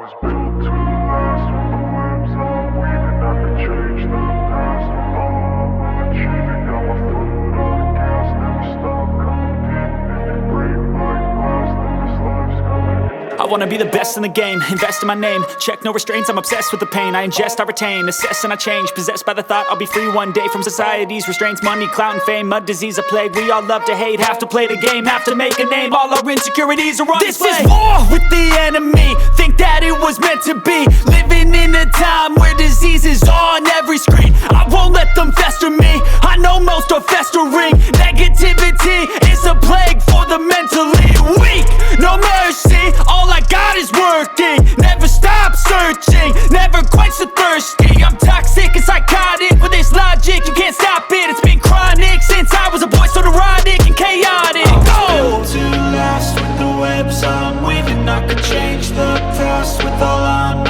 was built to last. With the webs I'm weaving, I could change the past. With all I'm achieving, got my foot on the gas. Never stop competing. If you break my glass, then this life's gonna end. I wanna be the best in the game, invest in my name. Check no restraints, I'm obsessed with the pain. I ingest, I retain, assess and I change. Possessed by the thought I'll be free one day from society's restraints. Money, clout and fame, mud, disease, a plague. We all love to hate, have to play the game, have to make a name. All our insecurities are on display. This is war with the enemy, think that it was meant to be. Living in a time where disease is on every screen. I won't let them fester me, I know most are festering. Negativity is a plague for the mentally weak. No mercy, all I got is working. Never stop searching, never quench the thirsty. I'm toxic and psychotic, with this logic you can't stop it. It's been chronic since I was a boy, so neurotic and chaotic. Built to last. With the webs I'm weaving, I could change the past. With all